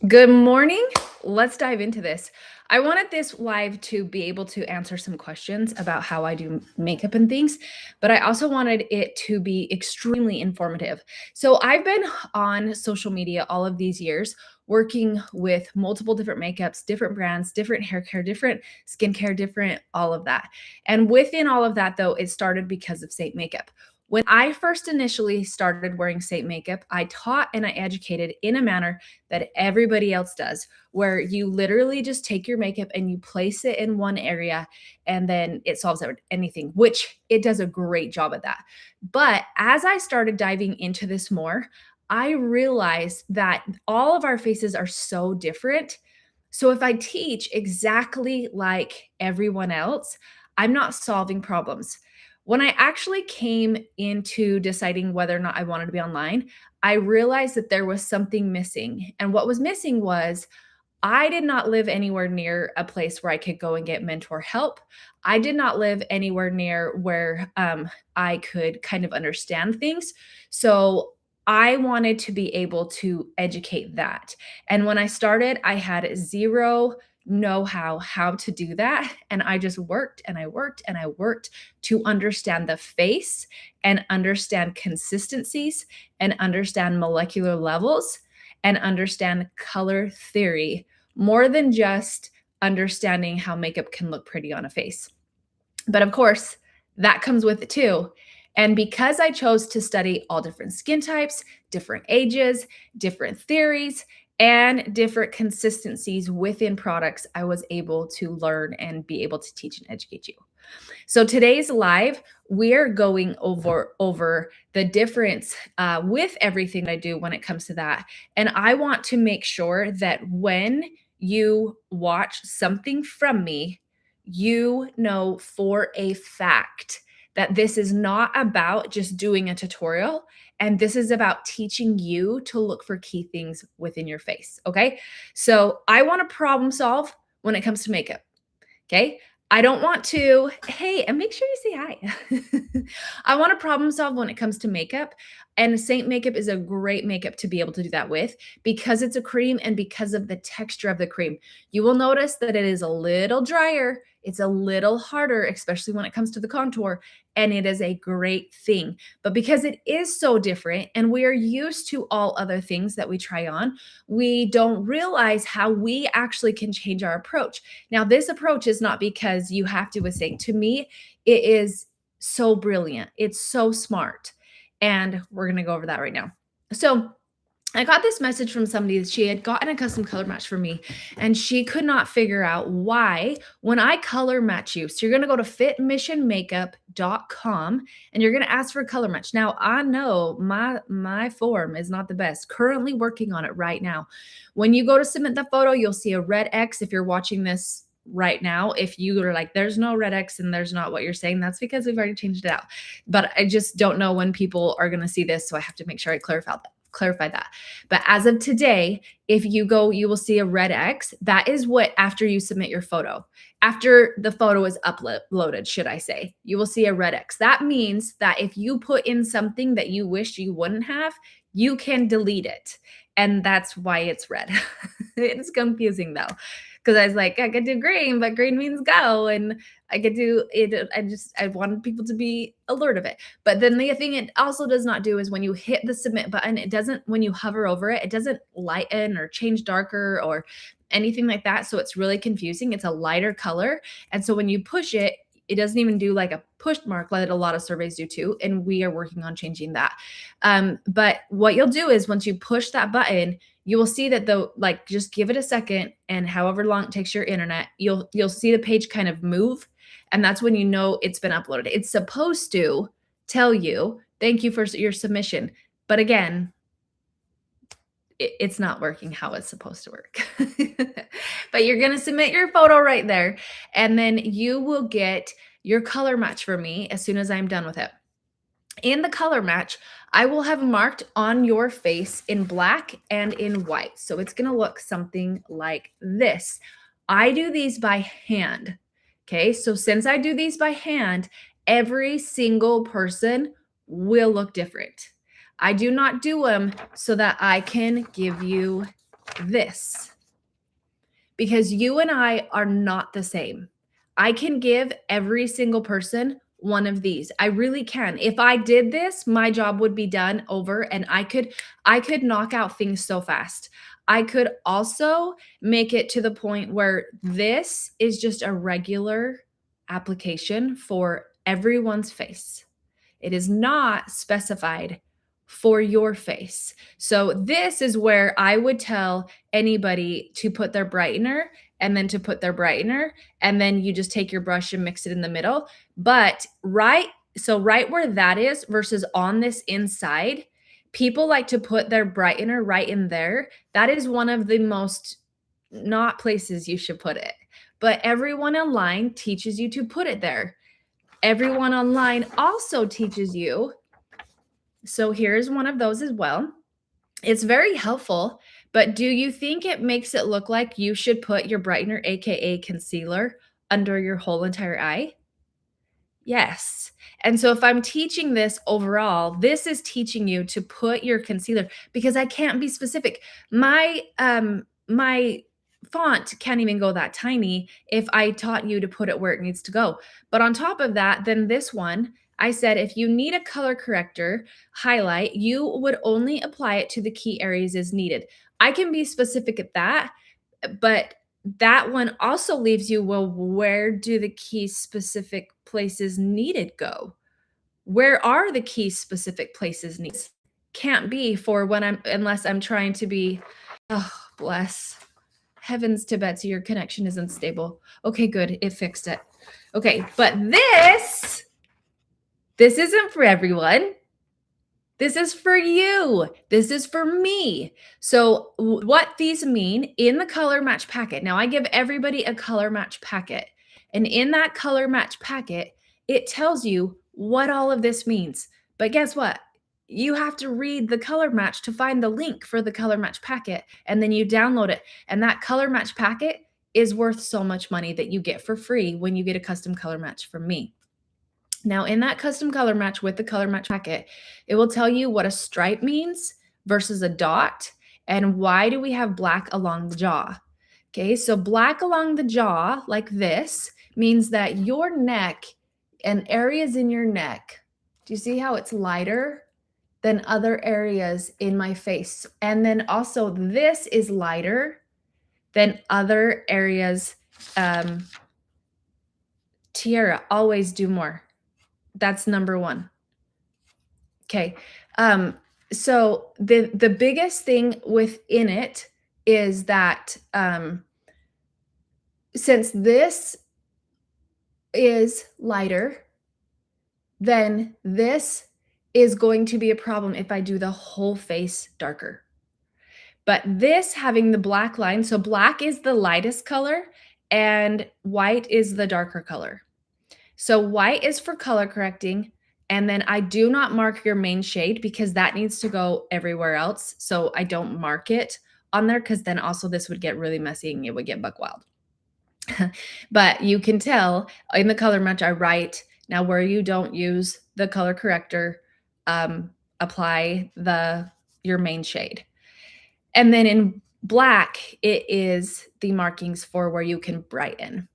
Good morning. Let's dive into this. I wanted this live to be able to answer some questions about how I do makeup and things, but I also wanted it to be extremely informative. So I've been on social media all of these years working with multiple different makeups, different brands, different hair care, different skincare, different all of that. And within all of that, though, it started because of Seint Makeup. When I first initially started wearing Seint Makeup, I taught and I educated in a manner that everybody else does, where you literally just take your makeup and you place it in one area and then it solves anything, which it does a great job at that. But as I started diving into this more, I realized that all of our faces are so different. So if I teach exactly like everyone else, I'm not solving problems. When I actually came into deciding whether or not I wanted to be online, I realized that there was something missing. And what was missing was I did not live anywhere near a place where I could go and get mentor help. I did not live anywhere near where I could kind of understand things. So I wanted to be able to educate that. And when I started, I had zero know how to do that. And I just worked and I worked and I worked to understand the face and understand consistencies and understand molecular levels and understand color theory more than just understanding how makeup can look pretty on a face. But of course, that comes with it too. And because I chose to study all different skin types, different ages, different theories, and different consistencies within products, I was able to learn and be able to teach and educate you. So today's live, we're going over the difference with everything I do when it comes to that. And I want to make sure that when you watch something from me, you know for a fact that this is not about just doing a tutorial, and this is about teaching you to look for key things within your face. Okay. So I want to problem solve when it comes to makeup. Okay. I don't want to, hey, and make sure you say hi. I want to problem solve when it comes to makeup. And Seint Makeup is a great makeup to be able to do that with because it's a cream and because of the texture of the cream. You will notice that it is a little drier. It's a little harder, especially when it comes to the contour. And it is a great thing. But because it is so different and we are used to all other things that we try on, we don't realize how we actually can change our approach. Now, this approach is not because you have to with Seint. To me, it is so brilliant. It's so smart. And we're going to go over that right now. So, I got this message from somebody that she had gotten a custom color match for me, and she could not figure out why when I color match you. So you're going to go to fitmissionmakeup.com and you're going to ask for a color match. Now, I know my form is not the best. Currently working on it right now. When you go to submit the photo, you'll see a red X if you're watching this right now. If you are like, there's no red X and there's not what you're saying, that's because we've already changed it out. But I just don't know when people are going to see this, so I have to make sure I clarify that. But as of today, if you go, you will see a red X. That is what after you submit your photo. After the photo is uploaded, should I say, you will see a red X. That means that if you put in something that you wish you wouldn't have, you can delete it. And that's why it's red. It's confusing though. Because I was like, I could do green, but green means go. And I could do it. I wanted people to be alert of it. But then the thing it also does not do is when you hit the submit button, it doesn't, when you hover over it, it doesn't lighten or change darker or anything like that. So it's really confusing. It's a lighter color. And so when you push it, it doesn't even do like a push mark that a lot of surveys do too. And we are working on changing that. But what you'll do is once you push that button, you will see that like just give it a second, and however long it takes your internet, you'll see the page kind of move. And that's when you know it's been uploaded. It's supposed to tell you, thank you for your submission. But again, it's not working how it's supposed to work. But you're going to submit your photo right there, and then you will get your color match for me as soon as I'm done with it. In the color match, I will have marked on your face in black and in white. So it's going to look something like this. I do these by hand. Okay, so since I do these by hand, every single person will look different. I do not do them so that I can give you this, because you and I are not the same. I can give every single person one of these. I really can. If I did this, my job would be done over, and I could knock out things so fast. I could also make it to the point where this is just a regular application for everyone's face. It is not specified for your face. So this is where I would tell anybody to put their brightener and then to put their brightener, and then you just take your brush and mix it in the middle. But right where that is versus on this inside, people like to put their brightener right in there. That is one of the most not places you should put it. But everyone online teaches you to put it there. Everyone online also teaches you. So here's one of those as well. It's very helpful, but do you think it makes it look like you should put your brightener, aka concealer, under your whole entire eye? Yes. And so if I'm teaching this overall, this is teaching you to put your concealer, because I can't be specific. My font can't even go that tiny if I taught you to put it where it needs to go. But on top of that, then this one, I said if you need a color corrector highlight, you would only apply it to the key areas as needed. I can be specific at that, but that one also leaves you, well, where do the key specific places needed go? Where are the key specific places needs? Can't be for when unless I'm trying to be, oh, bless. Heavens to Betsy, your connection is unstable. Okay, good. It fixed it. Okay, but this isn't for everyone. This is for you. This is for me. So what these mean in the color match packet. Now I give everybody a color match packet. And in that color match packet, it tells you what all of this means. But guess what? You have to read the color match to find the link for the color match packet. And then you download it. And that color match packet is worth so much money that you get for free when you get a custom color match from me. Now, in that custom color match with the color match packet, it will tell you what a stripe means versus a dot, and why do we have black along the jaw. Okay, so black along the jaw, like this, means that your neck and areas in your neck, do you see how it's lighter than other areas in my face? And then also this is lighter than other areas. Tiara, always do more. That's number one. Okay. So the biggest thing within it is that since this is lighter, then this is going to be a problem if I do the whole face darker. But this having the black line, so black is the lightest color and white is the darker color. So white is for color correcting. And then I do not mark your main shade because that needs to go everywhere else. So I don't mark it on there because then also this would get really messy and it would get buck wild. But you can tell in the color match, I write now where you don't use the color corrector, apply your main shade. And then in black, it is the markings for where you can brighten.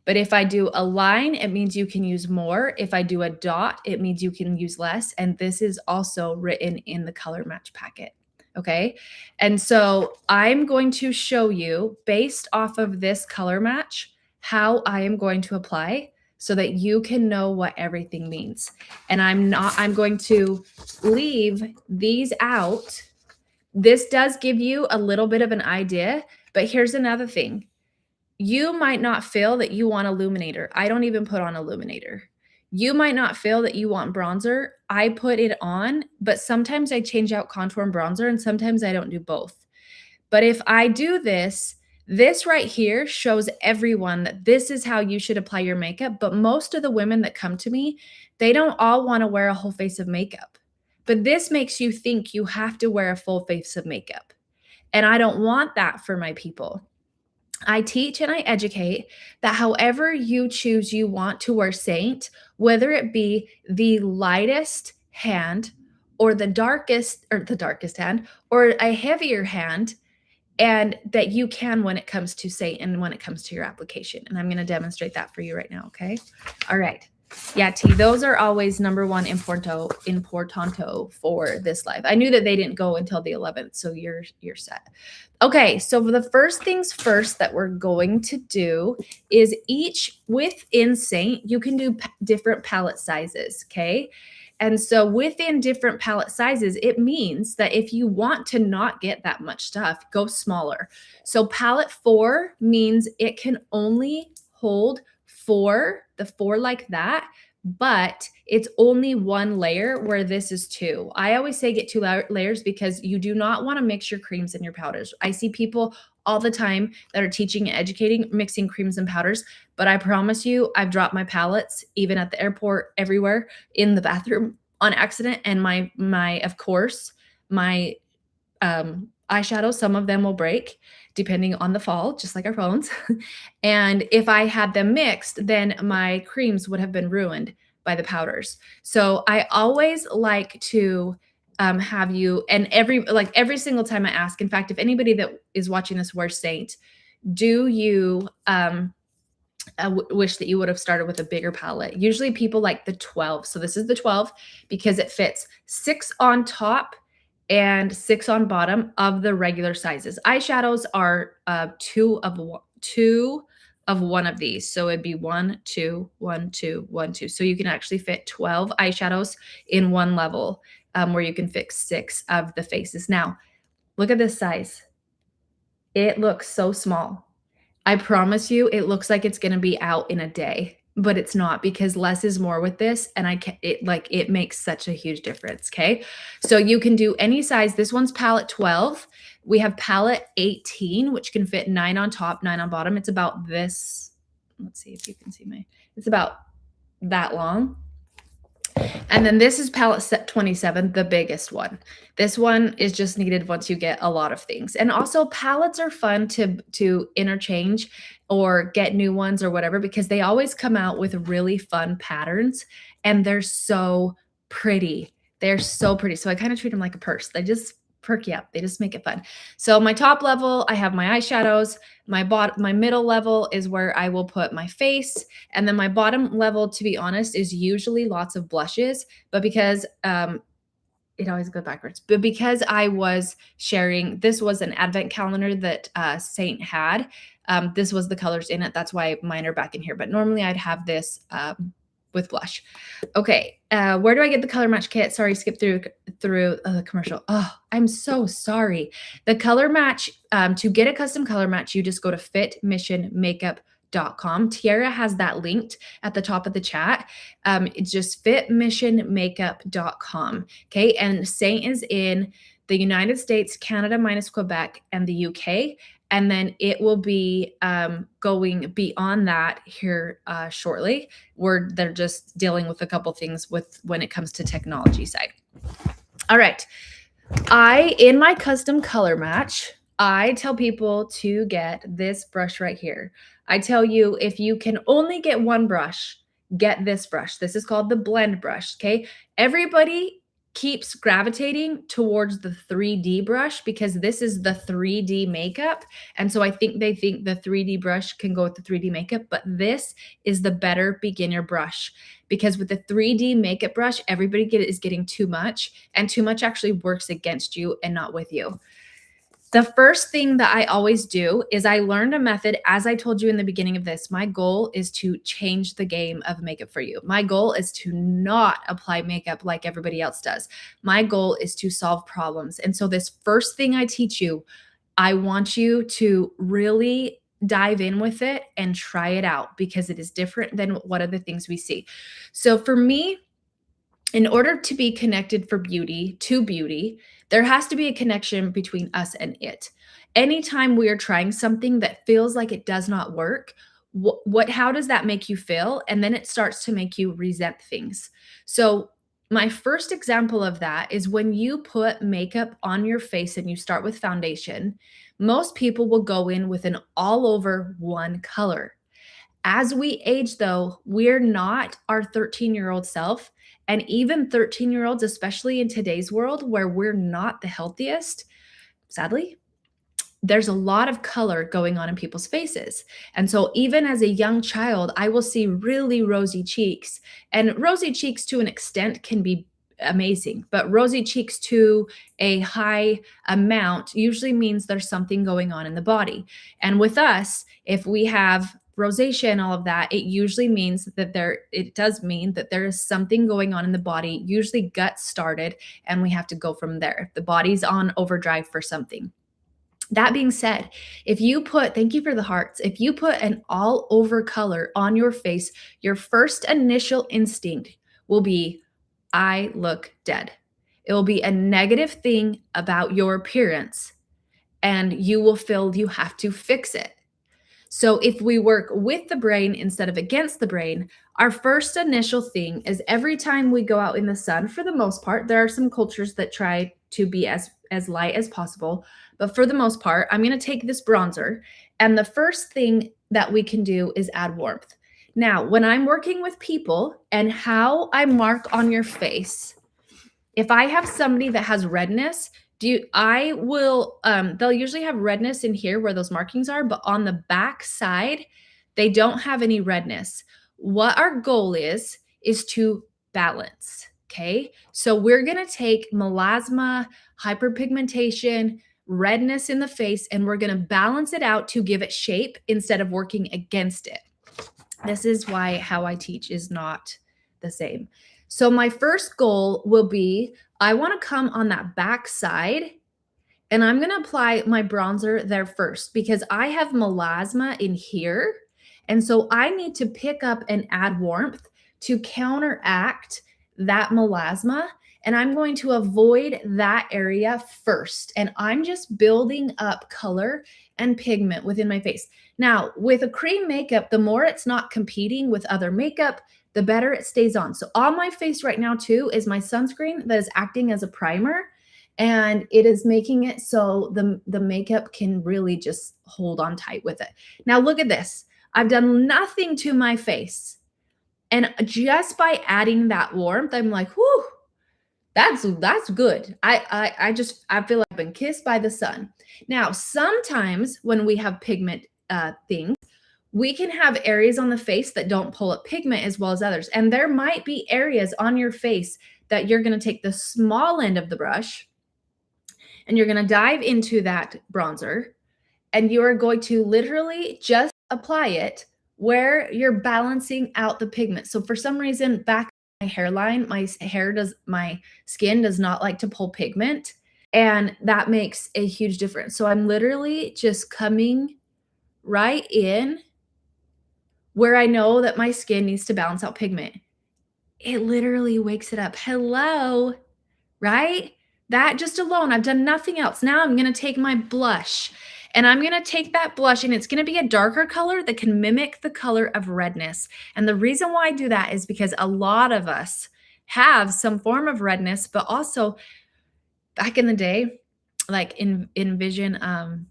But if I do a line, it means you can use more. If I do a dot, it means you can use less. And this is also written in the color match packet. Okay. And so I'm going to show you based off of this color match, how I am going to apply so that you can know what everything means. And I'm going to leave these out. This does give you a little bit of an idea, but here's another thing. You might not feel that you want illuminator. I don't even put on illuminator. You might not feel that you want bronzer. I put it on, but sometimes I change out contour and bronzer, and sometimes I don't do both. But if I do this right here shows everyone that this is how you should apply your makeup. But most of the women that come to me, they don't all want to wear a whole face of makeup. But this makes you think you have to wear a full face of makeup. And I don't want that for my people. I teach and I educate that however you choose you want to wear Seint, whether it be the lightest hand or the darkest hand or a heavier hand, and that you can when it comes to Seint and when it comes to your application. And I'm going to demonstrate that for you right now. Okay. All right. Yeah, T, those are always number one importanto for this live. I knew that they didn't go until the 11th, so you're set. Okay, so for the first things first that we're going to do is each within Seint, you can do different palette sizes, okay? And so within different palette sizes, it means that if you want to not get that much stuff, go smaller. So palette 4 means it can only hold 4, the 4 like that, but it's only one layer where this is 2. I always say get 2 layers because you do not want to mix your creams and your powders. I see people all the time that are teaching and educating, mixing creams and powders, but I promise you, I've dropped my palettes even at the airport, everywhere, in the bathroom on accident, and my of course, my eyeshadows, some of them will break depending on the fall, just like our phones. And if I had them mixed, then my creams would have been ruined by the powders. So I always like to have you, and every single time I ask, in fact, if anybody that is watching this wears Seint, do you wish that you would have started with a bigger palette? Usually people like the 12. So this is the 12 because it fits 6 on top and 6 on bottom of the regular sizes. Eyeshadows are two of one of these. So it'd be 1, 2, 1, 2, 1, 2. So you can actually fit 12 eyeshadows in one level, where you can fix 6 of the faces. Now, look at this size. It looks so small. I promise you, it looks like it's gonna be out in a day, but it's not, because less is more with this, and it makes such a huge difference, okay? So you can do any size. This one's palette 12. We have palette 18, which can fit 9 on top, 9 on bottom. It's about this. Let's see if you can see it's about that long. And then this is palette set 27, the biggest one. This one is just needed once you get a lot of things. And also palettes are fun to interchange or get new ones or whatever, because they always come out with really fun patterns and they're so pretty. They're so pretty. So I kind of treat them like a purse. They just perk you up. They just make it fun. So my top level, I have my eyeshadows. My middle level is where I will put my face. And then my bottom level, to be honest, is usually lots of blushes. But because it always goes backwards. But because I was sharing, this was an advent calendar that Seint had. This was the colors in it. That's why mine are back in here. But normally I'd have this with blush. Okay, where do I get the color match kit? Sorry, skip through the commercial. Oh, I'm so sorry. The color match, to get a custom color match, you just go to fitmissionmakeup.com. Tiara has that linked at the top of the chat. It's just fitmissionmakeup.com. Okay, and Seint is in the United States, Canada minus Quebec, and the UK. And then it will be going beyond that here shortly, where they're just dealing with a couple things when it comes to technology side. All right. In my custom color match, I tell people to get this brush right here. I tell you, if you can only get one brush, get this brush. This is called the blend brush, okay? Everybody keeps gravitating towards the 3D brush because this is the 3D makeup. And so I think they think the 3D brush can go with the 3D makeup, but this is the better beginner brush, because with the 3D makeup brush, everybody is getting too much, and too much actually works against you and not with you. The first thing that I always do is I learned a method. As I told you in the beginning of this, my goal is to change the game of makeup for you. My goal is to not apply makeup like everybody else does. My goal is to solve problems. And so this first thing I teach you, I want you to really dive in with it and try it out, because it is different than what other things we see. So for me, in order to be connected to beauty, there has to be a connection between us and it. Anytime we are trying something that feels like it does not work, how does that make you feel? And then it starts to make you resent things. So my first example of that is when you put makeup on your face and you start with foundation, most people will go in with an all over one color. As we age, though, we're not our 13-year-old self. And even 13-year-olds, especially in today's world where we're not the healthiest, sadly, there's a lot of color going on in people's faces. And so even as a young child, I will see really rosy cheeks. And rosy cheeks to an extent can be amazing, but rosy cheeks to a high amount usually means there's something going on in the body. And with us, if we have rosacea and all of that, it usually means that it does mean that there is something going on in the body, usually gut started, and we have to go from there. The body's on overdrive for something. That being said, if you put, thank you for the hearts, if you put an all over color on your face, your first initial instinct will be, I look dead. It will be a negative thing about your appearance, and you will feel you have to fix it. So if we work with the brain instead of against the brain, our first initial thing is every time we go out in the sun, for the most part, there are some cultures that try to be as light as possible, but for the most part, I'm going to take this bronzer, and the first thing that we can do is add warmth. Now, when I'm working with people and how I mark on your face, if I have somebody that has redness, I will they'll usually have redness in here where those markings are, but on the back side, they don't have any redness. What our goal is to balance. Okay. So we're gonna take melasma, hyperpigmentation, redness in the face, and we're gonna balance it out to give it shape instead of working against it. This is why how I teach is not the same. So my first goal will be I want to come on that back side, and I'm going to apply my bronzer there first because I have melasma in here. And so I need to pick up and add warmth to counteract that melasma. And I'm going to avoid that area first. And I'm just building up color and pigment within my face. Now, with a cream makeup, the more it's not competing with other makeup, the better it stays on. So on my face right now too is my sunscreen that is acting as a primer, and it is making it so the makeup can really just hold on tight with it. Now look at this. I've done nothing to my face. And just by adding that warmth, I'm like, whew, that's good. I feel like I've been kissed by the sun. Now, sometimes when we have pigment things, we can have areas on the face that don't pull up pigment as well as others. And there might be areas on your face that you're going to take the small end of the brush and you're going to dive into that bronzer, and you are going to literally just apply it where you're balancing out the pigment. So for some reason, back my hairline, my skin does not like to pull pigment, and that makes a huge difference. So I'm literally just coming right in where I know that my skin needs to balance out pigment. It literally wakes it up. Hello, right? That just alone, I've done nothing else. Now I'm going to take my blush, and I'm going to take that blush, and it's going to be a darker color that can mimic the color of redness. And the reason why I do that is because a lot of us have some form of redness, but also back in the day, like envision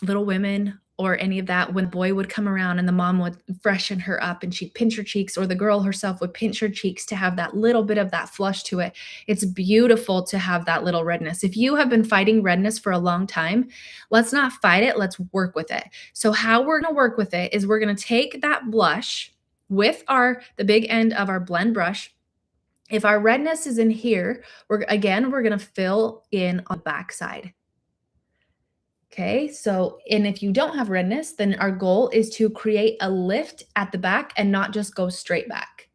Little Women or any of that, when the boy would come around and the mom would freshen her up and she'd pinch her cheeks, or the girl herself would pinch her cheeks to have that little bit of that flush to it. It's beautiful to have that little redness. If you have been fighting redness for a long time, let's not fight it. Let's work with it. So how we're going to work with it is we're going to take that blush with the big end of our blend brush. If our redness is in here, we're going to fill in on the back side. Okay, so, and if you don't have redness, then our goal is to create a lift at the back and not just go straight back.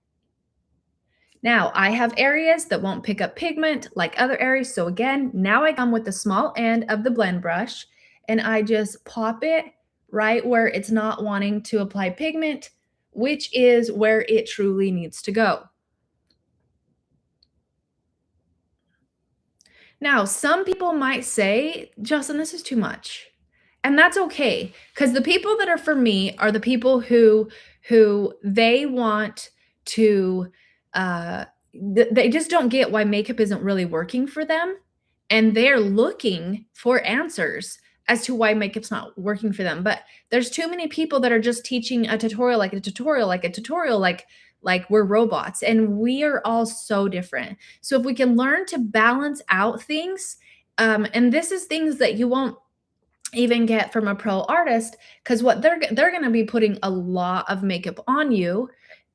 Now, I have areas that won't pick up pigment like other areas. So again, now I come with the small end of the blend brush and I just pop it right where it's not wanting to apply pigment, which is where it truly needs to go. Now, some people might say, Justin, this is too much. And that's okay, because the people that are for me are the people who they want to they just don't get why makeup isn't really working for them, and they're looking for answers as to why makeup's not working for them. But there's too many people that are just teaching a tutorial like a tutorial like a tutorial like we're robots, and we are all so different. So if we can learn to balance out things, and this is things that you won't even get from a pro artist, because what they're going to be putting a lot of makeup on you,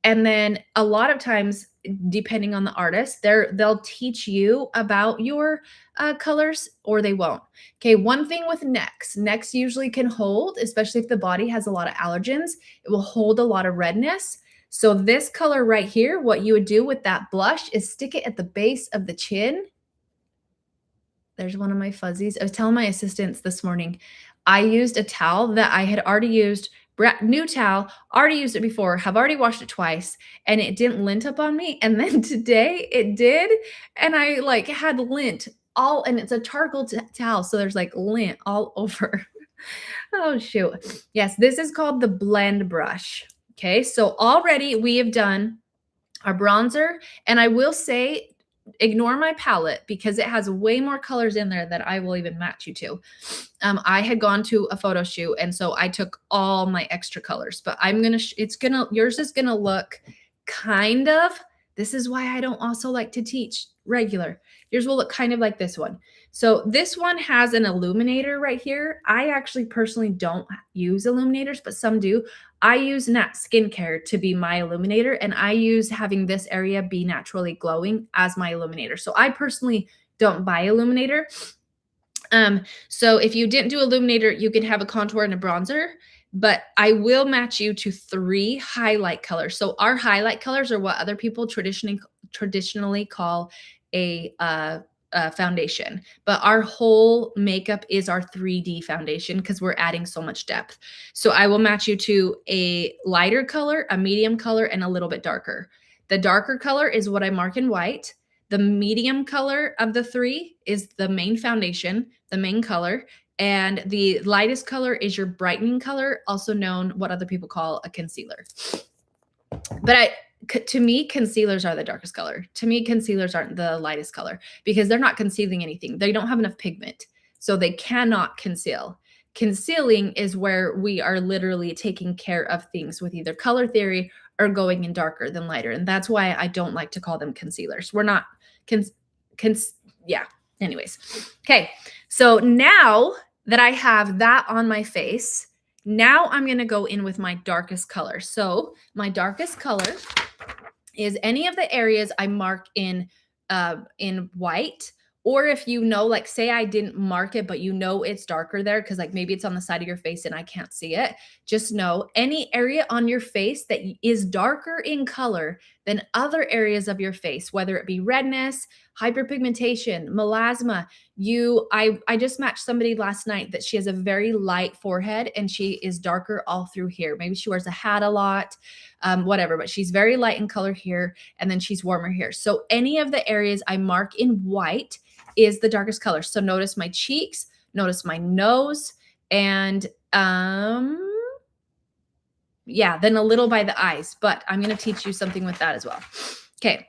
and then a lot of times, depending on the artist, they'll teach you about your colors, or they won't. Okay, one thing with necks usually can hold, especially if the body has a lot of allergens, it will hold a lot of redness. So this color right here, what you would do with that blush is stick it at the base of the chin. There's one of my fuzzies. I was telling my assistants this morning, I used a towel that I had already used, new towel, already used it before, have already washed it twice, and it didn't lint up on me. And then today it did. And I like had lint all, and it's a charcoal towel. So there's like lint all over. Oh, shoot. Yes, this is called the blend brush. Okay, so already we have done our bronzer, and I will say, ignore my palette because it has way more colors in there that I will even match you to. I had gone to a photo shoot, and so I took all my extra colors, but I'm gonna, yours is gonna look kind of, this is why I don't also like to teach regular. Yours will look kind of like this one. So this one has an illuminator right here. I actually personally don't use illuminators, but some do. I use Nat Skincare to be my illuminator, and I use having this area be naturally glowing as my illuminator. So I personally don't buy illuminator. So if you didn't do illuminator, you can have a contour and a bronzer, but I will match you to 3 highlight colors. So our highlight colors are what other people traditionally call a foundation, but our whole makeup is our 3D foundation because we're adding so much depth. So I will match you to a lighter color, a medium color, and a little bit darker. The darker color is what I mark in white. The medium color of the 3 is the main foundation, the main color, and the lightest color is your brightening color, also known what other people call a concealer. But to me, concealers are the darkest color. To me, concealers aren't the lightest color because they're not concealing anything. They don't have enough pigment, so they cannot conceal. Concealing is where we are literally taking care of things with either color theory or going in darker than lighter. And that's why I don't like to call them concealers. We're not, yeah. Anyways. Okay. So now that I have that on my face, now I'm going to go in with my darkest color. So my darkest color is any of the areas I mark in white, or if you know, like say I didn't mark it, but you know it's darker there because like maybe it's on the side of your face and I can't see it. Just know any area on your face that is darker in color than other areas of your face, whether it be redness, hyperpigmentation, melasma. I just matched somebody last night that she has a very light forehead and she is darker all through here. Maybe she wears a hat a lot, whatever, but she's very light in color here, and then she's warmer here. So any of the areas I mark in white is the darkest color. So notice my cheeks, notice my nose, and yeah, then a little by the eyes, but I'm going to teach you something with that as well. Okay.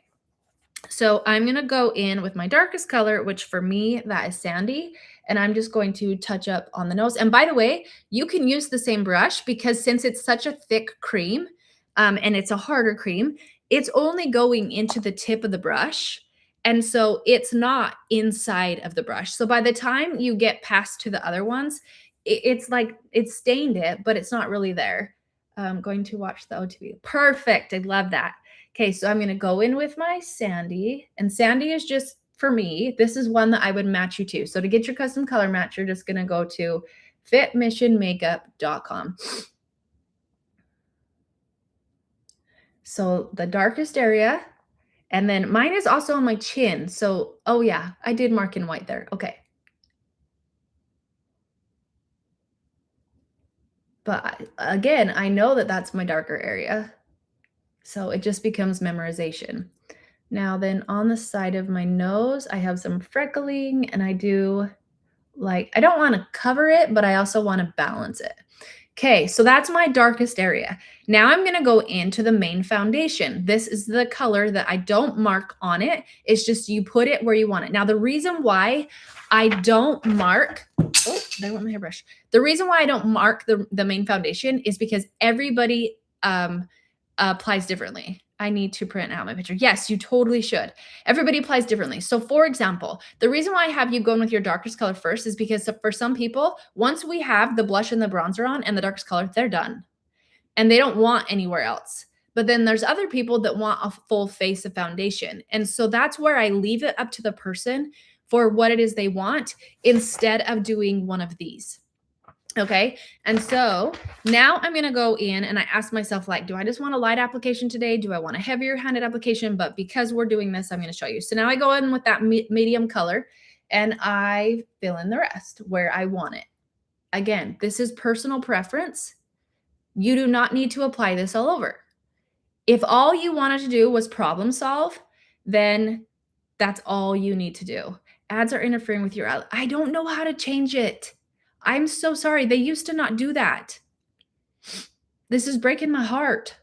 So I'm going to go in with my darkest color, which for me, that is Sandy. And I'm just going to touch up on the nose. And by the way, you can use the same brush because since it's such a thick cream, and it's a harder cream, it's only going into the tip of the brush. And so it's not inside of the brush. So by the time you get past to the other ones, it's like it's stained it, but it's not really there. I'm going to watch the OTV. Perfect. I love that. Okay, so I'm going to go in with my Sandy. And Sandy is just, for me, this is one that I would match you to. So to get your custom color match, you're just going to go to fitmissionmakeup.com. So the darkest area, and then mine is also on my chin. So, oh yeah, I did mark in white there. Okay. But again, I know that that's my darker area. So it just becomes memorization. Now then on the side of my nose, I have some freckling, and I do like, I don't want to cover it, but I also want to balance it. Okay, so that's my darkest area. Now I'm going to go into the main foundation. This is the color that I don't mark on it. It's just you put it where you want it. Now, the reason why I don't mark, oh, there went my hairbrush. The reason why I don't mark the main foundation is because everybody applies differently. I need to print out my picture. Yes, you totally should. Everybody applies differently. So, for example, the reason why I have you going with your darkest color first is because for some people, once we have the blush and the bronzer on and the darkest color, they're done and they don't want anywhere else. But then there's other people that want a full face of foundation. And so that's where I leave it up to the person for what it is they want instead of doing one of these. Okay. And so now I'm going to go in and I ask myself, like, do I just want a light application today? Do I want a heavier handed application? But because we're doing this, I'm going to show you. So now I go in with that medium color and I fill in the rest where I want it. Again, this is personal preference. You do not need to apply this all over. If all you wanted to do was problem solve, then that's all you need to do. Ads are interfering with your ad. I don't know how to change it. I'm so sorry. They used to not do that. This is breaking my heart.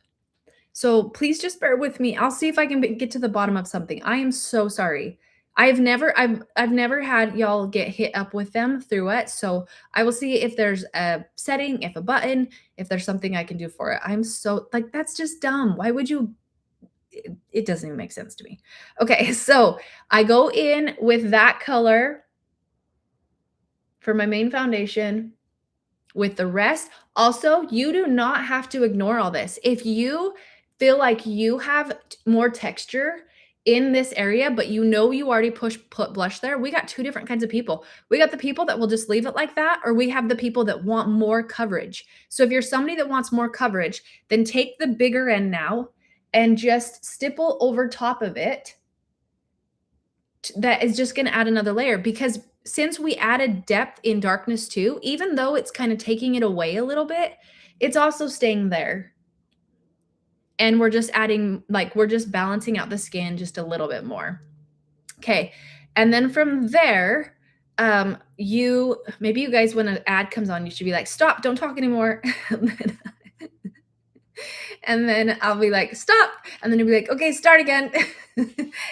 So please just bear with me. I'll see if I can get to the bottom of something. I am so sorry. I've never had y'all get hit up with them through it. So I will see if there's a setting, if a button, if there's something I can do for it. I'm so like, that's just dumb. Why would you? It doesn't even make sense to me. Okay, so I go in with that color for my main foundation with the rest. Also, you do not have to ignore all this. If you feel like you have more texture in this area, but you know you already put blush there, we got two different kinds of people. We got the people that will just leave it like that, or we have the people that want more coverage. So if you're somebody that wants more coverage, then take the bigger end now and just stipple over top of it. That is just going to add another layer, because since we added depth in darkness too, even though it's kind of taking it away a little bit, it's also staying there. And we're just adding, like, we're just balancing out the skin just a little bit more. Okay. And then from there, maybe you guys, when an ad comes on, you should be like, stop, don't talk anymore. And then I'll be like, stop. And then you'll be like, okay, start again.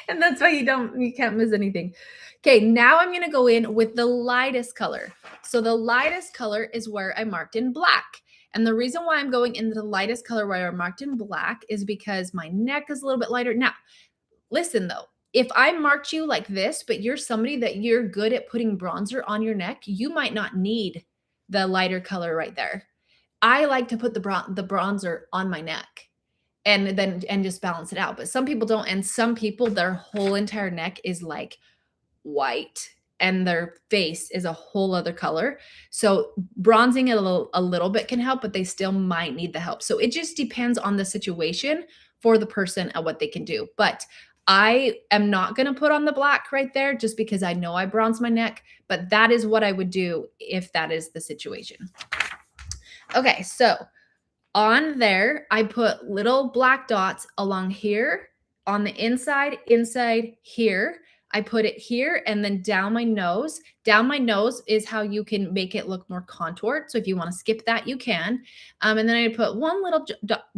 And that's why you can't miss anything. Okay, now I'm going to go in with the lightest color. So the lightest color is where I marked in black. And the reason why I'm going into the lightest color where I marked in black is because my neck is a little bit lighter. Now, listen though, if I marked you like this, but you're somebody that you're good at putting bronzer on your neck, you might not need the lighter color right there. I like to put the bronzer on my neck and just balance it out. But some people don't. And some people, their whole entire neck is like white and their face is a whole other color. So bronzing it a little bit can help, but they still might need the help. So it just depends on the situation for the person and what they can do. But I am not going to put on the black right there just because I know I bronze my neck, but that is what I would do if that is the situation. Okay, so on there, I put little black dots along here on the inside here. I put it here and then down my nose. Down my nose is how you can make it look more contoured. So if you want to skip that, you can. And then I put one little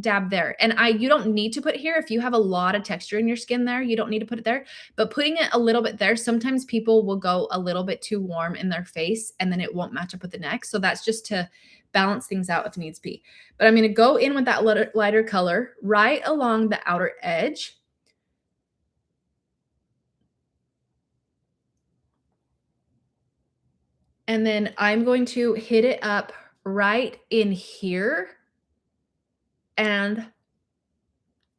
dab there. And you don't need to put it here. If you have a lot of texture in your skin there, you don't need to put it there. But putting it a little bit there, sometimes people will go a little bit too warm in their face and then it won't match up with the neck. So that's just to balance things out if needs be. But I'm going to go in with that lighter color right along the outer edge. And then I'm going to hit it up right in here and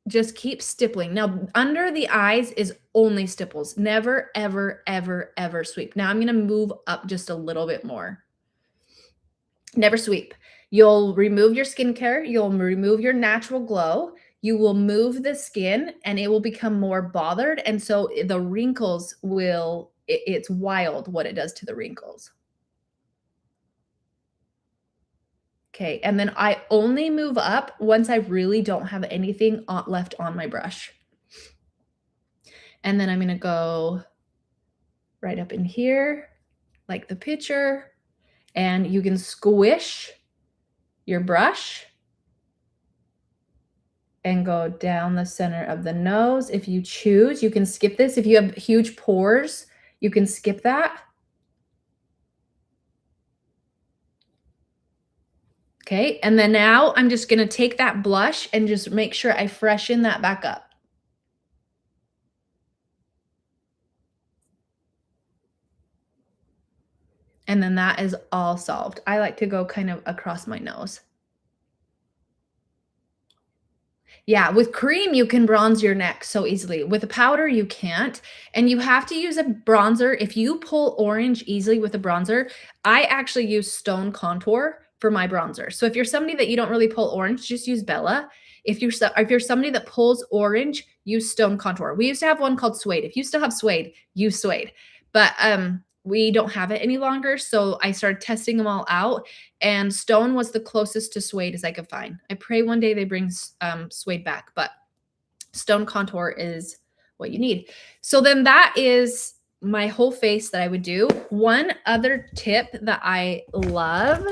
just keep stippling. Now, under the eyes is only stipples. Never, ever, ever, ever sweep. Now I'm going to move up just a little bit more. Never sweep. You'll remove your skincare. You'll remove your natural glow. You will move the skin and it will become more bothered. And so the wrinkles it's wild what it does to the wrinkles. Okay, and then I only move up once I really don't have anything left on my brush. And then I'm going to go right up in here, like the picture, and you can squish your brush and go down the center of the nose. If you choose, you can skip this. If you have huge pores, you can skip that. Okay, and then now I'm just gonna take that blush and just make sure I freshen that back up. And then that is all solved. I like to go kind of across my nose. Yeah, with cream, you can bronze your neck so easily. With a powder, you can't. And you have to use a bronzer. If you pull orange easily with a bronzer, I actually use Stone Contour for my bronzer. So if you're somebody that you don't really pull orange, just use Bella. If you're somebody that pulls orange, use Stone Contour. We used to have one called Suede. If you still have Suede, use Suede. But we don't have it any longer. So I started testing them all out, and Stone was the closest to Suede as I could find. I pray one day they bring Suede back, but Stone Contour is what you need. So then that is my whole face that I would do. One other tip that I love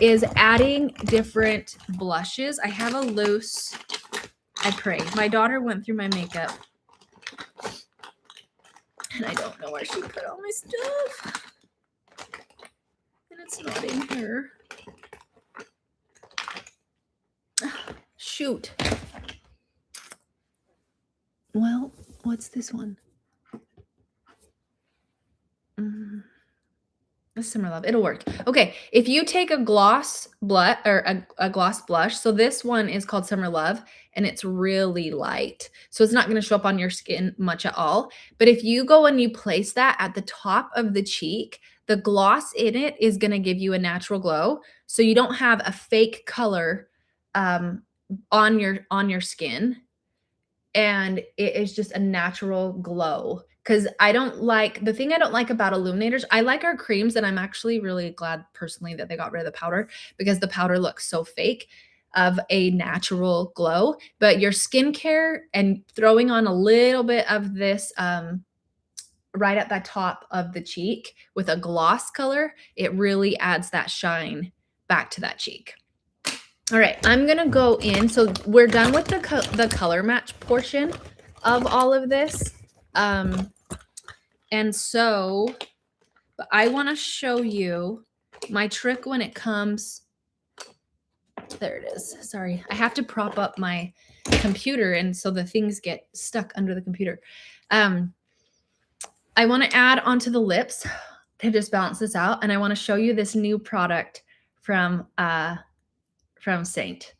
is adding different blushes. I have a loose, I pray. My daughter went through my makeup and I don't know where she put all my stuff. And it's not in here. Shoot. Well, what's this one? A Summer Love. It'll work. Okay, if you take a gloss blush or a gloss blush, so this one is called Summer Love, and it's really light. So it's not going to show up on your skin much at all. But if you go and you place that at the top of the cheek, the gloss in it is going to give you a natural glow. So you don't have a fake color on your skin, and it is just a natural glow. Because I don't like the thing I don't like about illuminators. I like our creams, and I'm actually really glad personally that they got rid of the powder, because the powder looks so fake of a natural glow. But your skincare and throwing on a little bit of this right at the top of the cheek with a gloss color, it really adds that shine back to that cheek. All right, I'm gonna go in. So we're done with the color match portion of all of this. And so I want to show you my trick when it comes. There it is. Sorry, I have to prop up my computer, and so the things get stuck under the computer. I want to add onto the lips to just balance this out, and I want to show you this new product from Seint.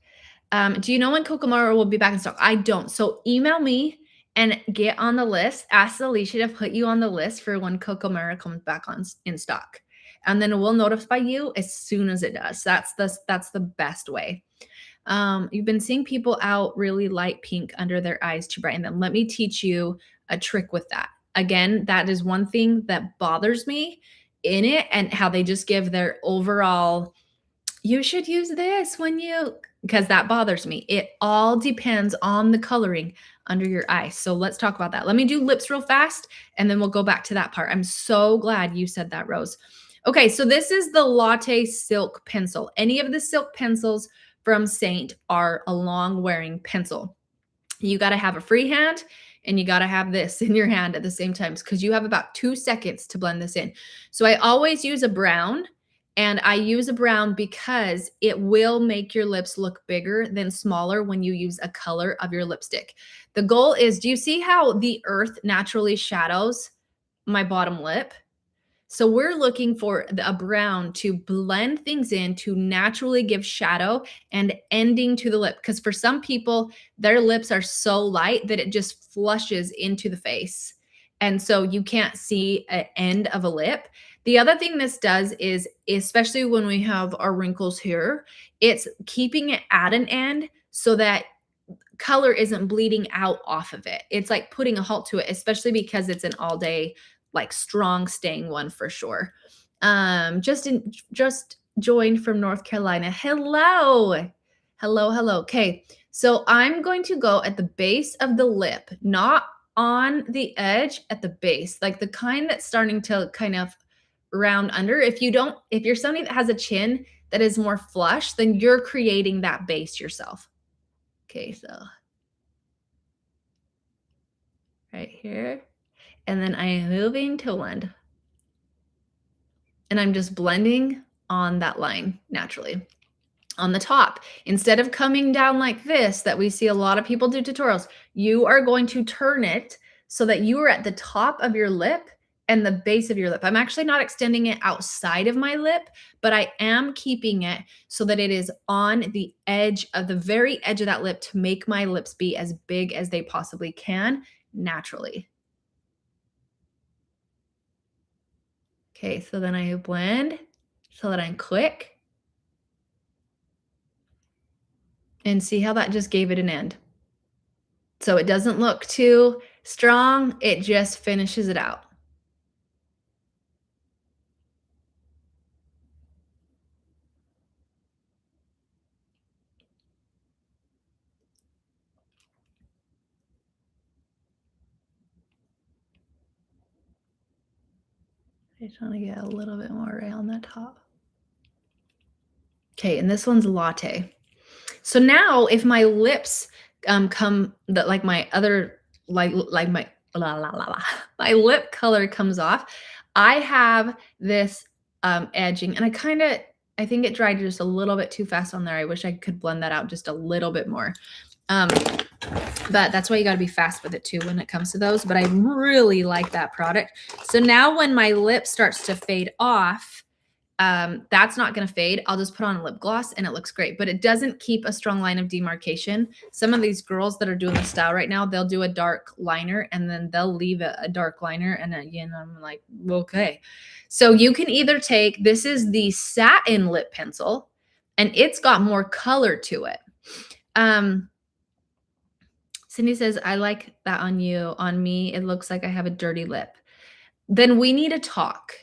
Do you know when Cocomero will be back in stock? I don't. So email me and get on the list. Ask Alicia to put you on the list for when Cocomero comes back in stock. And then we'll notify you as soon as it does. That's the best way. You've been seeing people out really light pink under their eyes to brighten them. Let me teach you a trick with that. Again, that is one thing that bothers me in it, and how they just give their overall, you should use this because that bothers me. It all depends on the coloring under your eyes. So let's talk about that. Let me do lips real fast, and then we'll go back to that part. I'm so glad you said that, Rose. Okay, so this is the Latte Silk Pencil. Any of the silk pencils from Seint are a long wearing pencil. You got to have a free hand, and you got to have this in your hand at the same time, because you have about 2 seconds to blend this in. So I always use a brown. And I use a brown because it will make your lips look bigger than smaller when you use a color of your lipstick. The goal is, do you see how the earth naturally shadows my bottom lip? So we're looking for a brown to blend things in, to naturally give shadow and ending to the lip. Because for some people, their lips are so light that it just flushes into the face. And so you can't see an end of a lip. The other thing this does is, especially when we have our wrinkles here, it's keeping it at an end so that color isn't bleeding out off of it. It's like putting a halt to it, especially because it's an all day, like strong staying one for sure. Just joined from North Carolina. Hello. Okay. So I'm going to go at the base of the lip, not on the edge, at the base, like the kind that's starting to kind of round under. If you're somebody that has a chin that is more flush, then you're creating that base yourself. Okay, so right here. And then I am moving to blend. And I'm just blending on that line naturally. on the top. Instead of coming down like this, that we see a lot of people do tutorials, you are going to turn it so that you are at the top of your lip and the base of your lip. I'm actually not extending it outside of my lip, but I am keeping it so that it is on the edge of the very edge of that lip to make my lips be as big as they possibly can naturally. Okay, so then I blend so that I'm quick. And see how that just gave it an end. So it doesn't look too strong, it just finishes it out. I just want to get a little bit more right on the top. Okay, and this one's latte. So now if my lips come that like my other like my my lip color comes off, I have this edging, and I think it dried just a little bit too fast on there. I wish I could blend that out just a little bit more. But that's why you got to be fast with it too when it comes to those. But I really like that product. So now when my lip starts to fade off, that's not going to fade. I'll just put on a lip gloss and it looks great, but it doesn't keep a strong line of demarcation. Some of these girls that are doing the style right now, they'll do a dark liner and then they'll leave a dark liner. And again, I'm like, okay. So you can either take, this is the satin lip pencil and it's got more color to it. Cindy says, I like that on you. On me, it looks like I have a dirty lip. Then we need to talk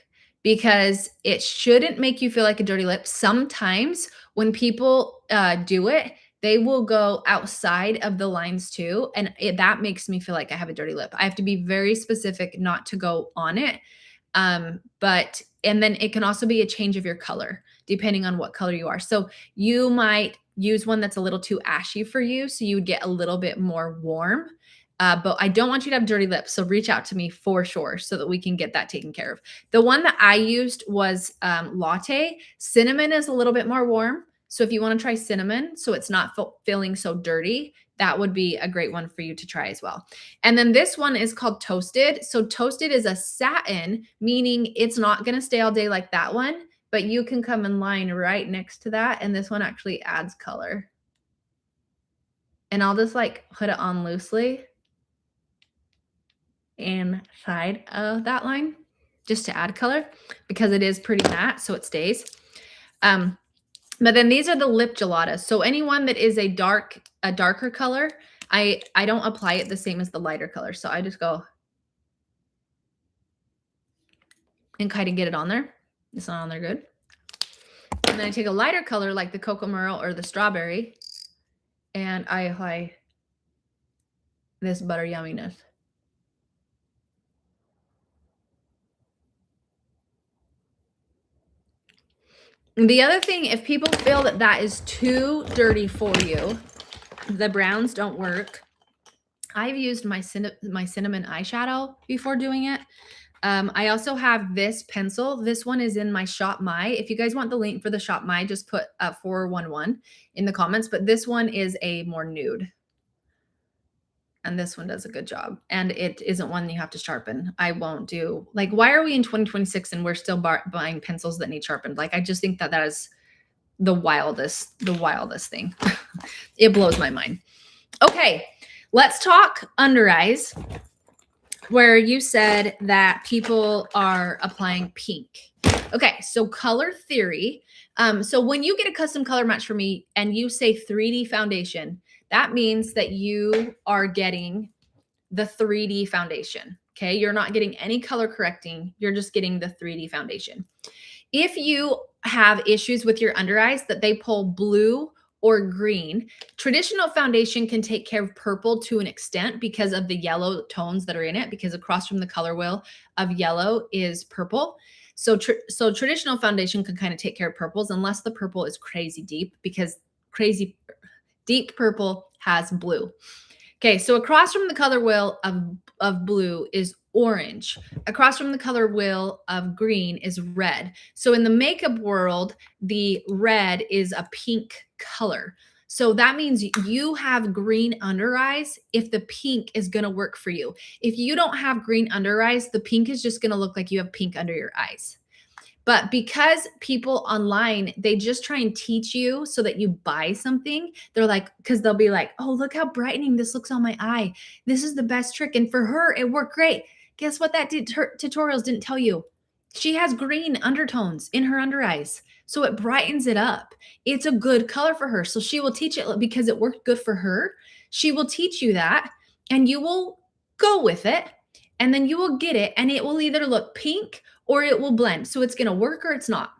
because it shouldn't make you feel like a dirty lip. Sometimes when people do it, they will go outside of the lines too. And that makes me feel like I have a dirty lip. I have to be very specific not to go on it. And then it can also be a change of your color depending on what color you are. So you might use one that's a little too ashy for you. So you would get a little bit more warm. But I don't want you to have dirty lips. So reach out to me for sure so that we can get that taken care of. The one that I used was latte. Cinnamon is a little bit more warm. So if you want to try cinnamon, so it's not feeling so dirty, that would be a great one for you to try as well. And then this one is called Toasted. So Toasted is a satin, meaning it's not going to stay all day like that one, but you can come in line right next to that. And this one actually adds color. And I'll just like put it on loosely inside of that line just to add color because it is pretty matte, so it stays. But then these are the lip gelatas. So anyone that is a darker color, I don't apply it the same as the lighter color. So I just go and kind of get it on there. It's not on there good. And then I take a lighter color like the Cocoa Merle or the strawberry and I apply this butter yumminess. The other thing, if people feel that that is too dirty for you, the browns don't work. I've used my cinnamon eyeshadow before doing it. I also have this pencil. This one is in my Shop My. If you guys want the link for the Shop My, just put 411 in the comments. But this one is a more nude. And this one does a good job. And it isn't one you have to sharpen. I won't do, like, why are we in 2026 and we're still buying pencils that need sharpened? Like, I just think that that is the wildest thing. It blows my mind. Okay, let's talk under eyes, where you said that people are applying pink. Okay, so color theory. So when you get a custom color match for me and you say 3D foundation, that means that you are getting the 3D foundation. Okay, you're not getting any color correcting. You're just getting the 3D foundation. If you have issues with your under eyes that they pull blue or green, traditional foundation can take care of purple to an extent because of the yellow tones that are in it, because across from the color wheel of yellow is purple. So traditional foundation can kind of take care of purples unless the purple is crazy deep, because crazy deep purple has blue. Okay, so across from the color wheel of blue is orange. Across from the color wheel of green is red. So in the makeup world, the red is a pink color. So that means you have green under eyes if the pink is going to work for you. If you don't have green under eyes, the pink is just going to look like you have pink under your eyes. But because people online, they just try and teach you so that you buy something. They're like, because they'll be like, oh, look how brightening this looks on my eye. This is the best trick. And for her, it worked great. Guess what that tutorials didn't tell you? She has green undertones in her under eyes. So it brightens it up. It's a good color for her. So she will teach it because it worked good for her. She will teach you that and you will go with it. And then you will get it and it will either look pink or it will blend. So it's going to work or it's not.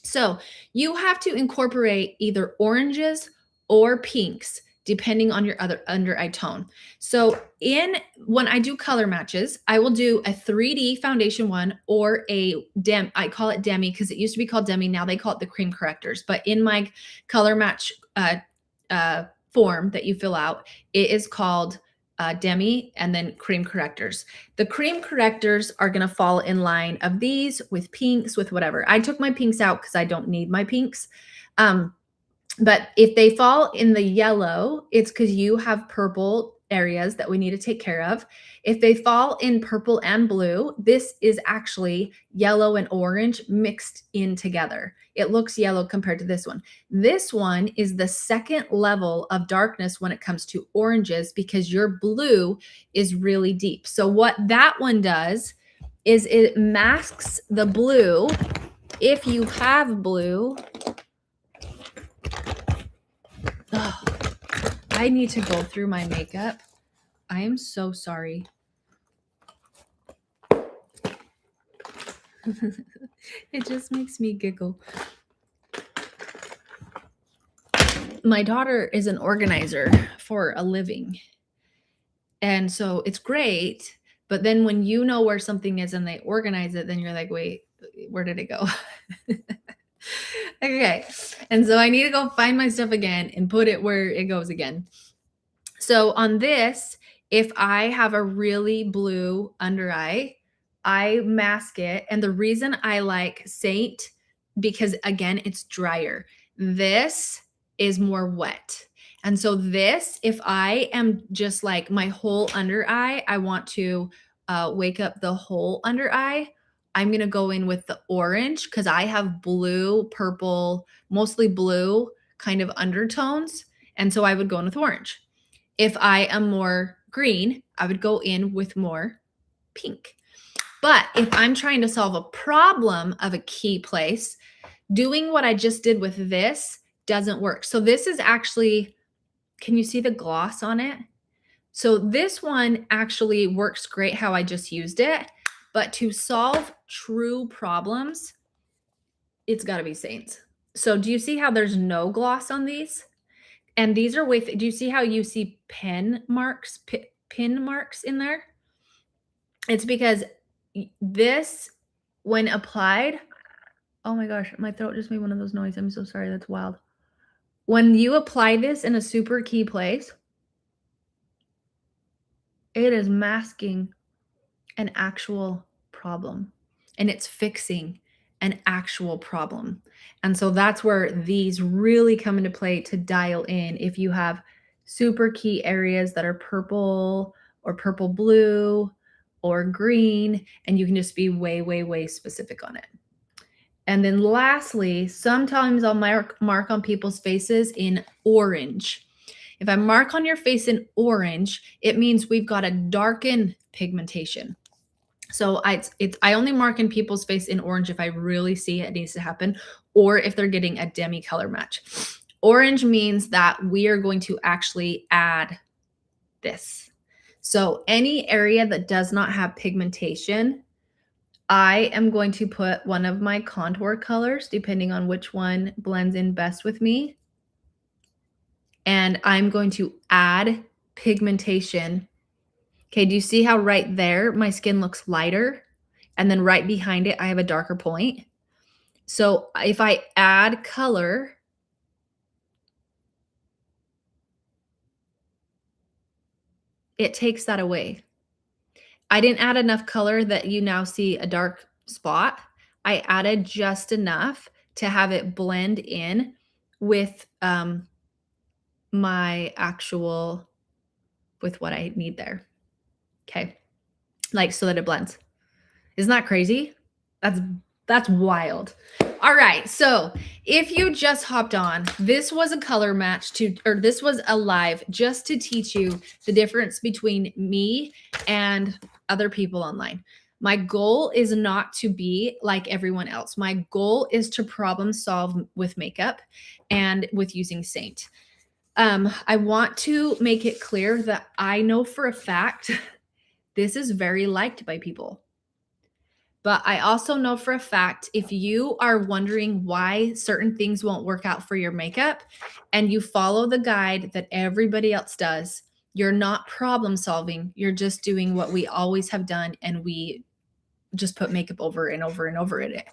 So you have to incorporate either oranges or pinks depending on your other under eye tone. So when I do color matches, I will do a 3D foundation one or I call it demi because it used to be called demi. Now they call it the cream correctors. But in my color match form that you fill out, it is called demi and then cream correctors. The cream correctors are going to fall in line of these with pinks, with whatever. I took my pinks out because I don't need my pinks. But if they fall in the yellow, it's because you have purple areas that we need to take care of. If they fall in purple and blue, this is actually yellow and orange mixed in together. It looks yellow compared to this one. This one is the second level of darkness when it comes to oranges because your blue is really deep. So what that one does is it masks the blue. If you have blue, I need to go through my makeup. I am so sorry. It just makes me giggle. My daughter is an organizer for a living. And so it's great. But then when you know where something is and they organize it, then you're like, wait, where did it go? Okay. And so I need to go find my stuff again and put it where it goes again. So on this, if I have a really blue under eye, I mask it. And the reason I like Seint, because again, it's drier. This is more wet. And so this, if I am just like my whole under eye, I want to wake up the whole under eye. I'm going to go in with the orange because I have blue, purple, mostly blue kind of undertones. And so I would go in with orange. If I am more green, I would go in with more pink. But if I'm trying to solve a problem of a key place, doing what I just did with this doesn't work. So this is actually, can you see the gloss on it? So this one actually works great how I just used it. But to solve true problems, it's got to be Seint. So do you see how there's no gloss on these? And these are do you see how you see pin marks in there? It's because this, when applied, oh my gosh, my throat just made one of those noises. I'm so sorry. That's wild. When you apply this in a super key place, it is masking an actual problem and it's fixing an actual problem. And so that's where these really come into play to dial in. If you have super key areas that are purple or purple blue or green, and you can just be way, way, way specific on it. And then lastly, sometimes I'll mark on people's faces in orange. If I mark on your face in orange, it means we've got a darken pigmentation. So I only mark in people's face in orange if I really see it needs to happen, or if they're getting a demi color match. Orange means that we are going to actually add this. So any area that does not have pigmentation, I am going to put one of my contour colors, depending on which one blends in best with me. And I'm going to add pigmentation. Okay, do you see how right there my skin looks lighter? And then right behind it, I have a darker point. So if I add color, it takes that away. I didn't add enough color that you now see a dark spot. I added just enough to have it blend in with my actual, with what I need there. Okay. Like so that it blends. Isn't that crazy? That's wild. All right. So if you just hopped on, this was a color match or this was a live just to teach you the difference between me and other people online. My goal is not to be like everyone else. My goal is to problem solve with makeup and with using Seint. I want to make it clear that I know for a fact this is very liked by people. But I also know for a fact if you are wondering why certain things won't work out for your makeup and you follow the guide that everybody else does, you're not problem solving. You're just doing what we always have done, and we just put makeup over and over and over it.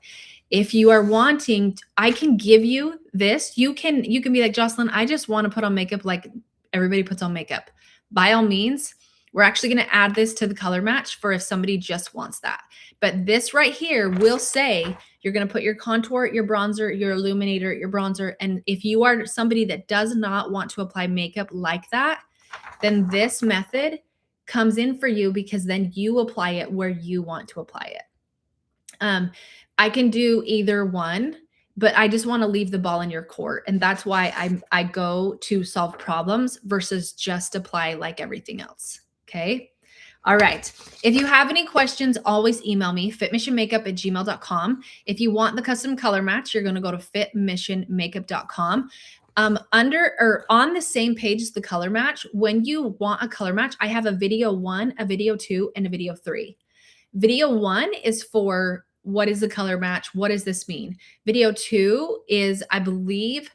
If you are wanting, I can give you this. You can be like, Jocelyn, I just want to put on makeup like everybody puts on makeup. By all means, we're actually going to add this to the color match for if somebody just wants that. But this right here will say you're going to put your contour, your bronzer, your illuminator, your bronzer. And if you are somebody that does not want to apply makeup like that, then this method comes in for you, because then you apply it where you want to apply it. I can do either one, but I just want to leave the ball in your court. And that's why I go to solve problems versus just apply like everything else. Okay. All right. If you have any questions, always email me, fitmissionmakeup@gmail.com. If you want the custom color match, you're going to go to fitmissionmakeup.com. Under or on the same page as the color match, when you want a color match, I have a video 1, a video 2, and a video 3. Video 1 is for what is the color match? What does this mean? Video 2 is, I believe,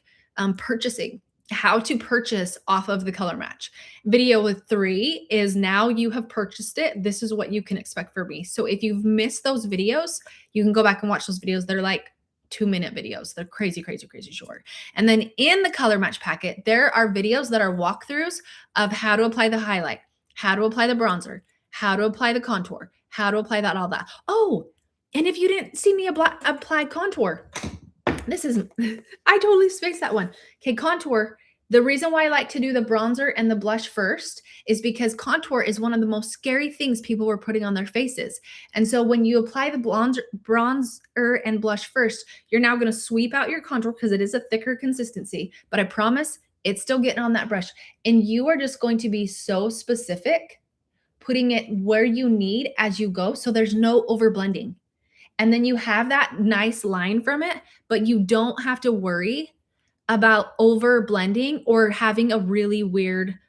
purchasing, how to purchase off of the color match. Video 3 is now you have purchased it. This is what you can expect from me. So if you've missed those videos, you can go back and watch those videos. They're like 2-minute videos. They're crazy, crazy, crazy short. And then in the color match packet, there are videos that are walkthroughs of how to apply the highlight, how to apply the bronzer, how to apply the contour, how to apply that, all that. Oh, and if you didn't see me apply contour, this is, I totally spaced that one. Okay, contour. The reason why I like to do the bronzer and the blush first is because contour is one of the most scary things people were putting on their faces. And so when you apply the bronzer and blush first, you're now going to sweep out your contour because it is a thicker consistency. But I promise it's still getting on that brush. And you are just going to be so specific, putting it where you need as you go. So there's no over blending. And then you have that nice line from it, but you don't have to worry about over blending or having a really weird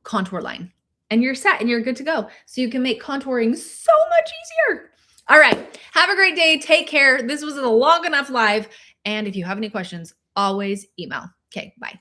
contour line. And you're set and you're good to go. So you can make contouring so much easier. All right. Have a great day. Take care. This was a long enough live. And if you have any questions, always email. Okay. Bye.